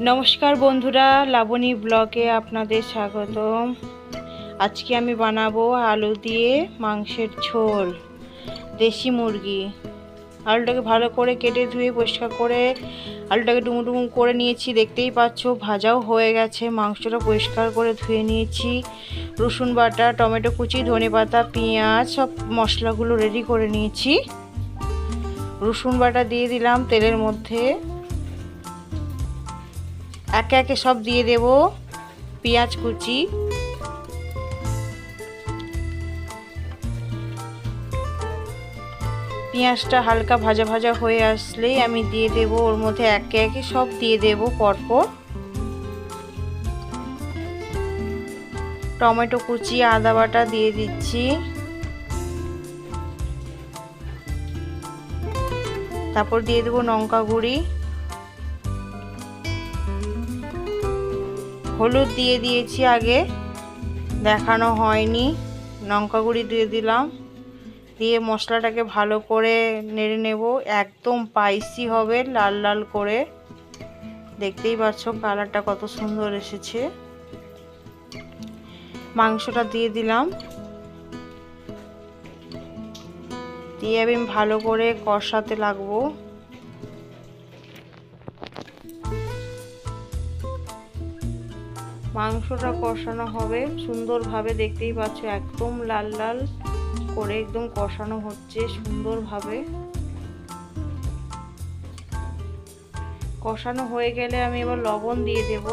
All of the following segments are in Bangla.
নমস্কার বন্ধুরা, লাবণী ব্লগে আপনাদের স্বাগতম। আজকে আমি বানাবো আলু দিয়ে মাংসের ঝোল। দেশি মুরগি আলুটাকে ভালো করে কেটে ধুয়ে পরিষ্কার করে আলুটাকে ডুমো ডুমো করে নিয়েছি, দেখতেই পাচ্ছ। ভাজাও হয়ে গেছে। মাংসটা পরিষ্কার করে ধুয়ে নিয়েছি। রসুন বাটা, টমেটো কুচি, ধনেপাতা, পেঁয়াজ সব মশলাগুলো রেডি করে নিয়েছি। রসুন বাটা দিয়ে দিলাম তেলের মধ্যে। একে একে সব দিয়ে দেব। পেঁয়াজ কুচি, পেঁয়াজটা হালকা ভাজা ভাজা হয়ে আসলেই আমি দিয়ে দেব ওর মধ্যে একে একে সব দিয়ে দেব পরপর। টমেটো কুচি, আদা বাটা দিয়ে দিচ্ছি। তারপর দিয়ে দেব লঙ্কা গুঁড়ি, হলুদ দিয়ে দিয়েছি, আগে দেখানো হয়নি। লঙ্কা গুঁড়ি দিয়ে দিলাম, দিয়ে মশলাটাকে ভালো করে নেড়ে নেব। একদম স্পাইসি হবে, লাল লাল করে। দেখতেই পাচ্ছ কালারটা কত সুন্দর এসেছে। মাংসটা দিয়ে দিলাম, দিয়ে আমি ভালো করে কষাতে লাগবো। মাংসটা কষানো হবে সুন্দরভাবে, দেখতেই পাচ্ছ একদম লাল লাল করে একদম কষানো হচ্ছে সুন্দরভাবে। কষানো হয়ে গেলে আমি এবার লবণ দিয়ে দেব।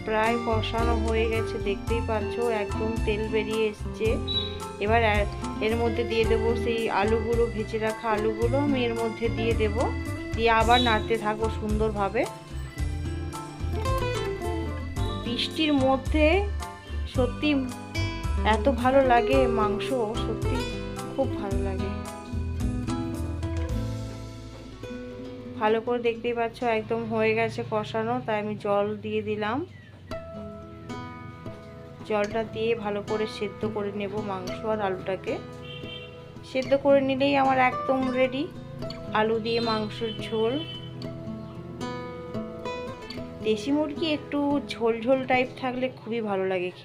প্রায় কষানো হয়ে গেছে, দেখতেই পাচ্ছ একদম তেল বেরিয়ে এসছে। এবার এর মধ্যে দিয়ে দেবো সেই আলুগুলো, ভেজে রাখা আলুগুলো আমি এর মধ্যে দিয়ে দেব। দিয়ে আবার নাড়তে থাকবো সুন্দরভাবে। বৃষ্টির মধ্যে সত্যি এত ভালো লাগে মাংস, সত্যি খুব ভালো লাগে। ভালো করে দেখতেই পাচ্ছ একদম হয়ে গেছে কষানো, তাই আমি জল দিয়ে দিলাম। জলটা দিয়ে ভালো করে সেদ্ধ করে নেব মাংস আর আলুটাকে। সেদ্ধ করে নিলেই আমার একদম রেডি আলু দিয়ে মাংসের ঝোল। দেশি মুরগি একটু ঝোল ঝোল টাইপ থাকলে খুবই ভালো লাগে খেতে।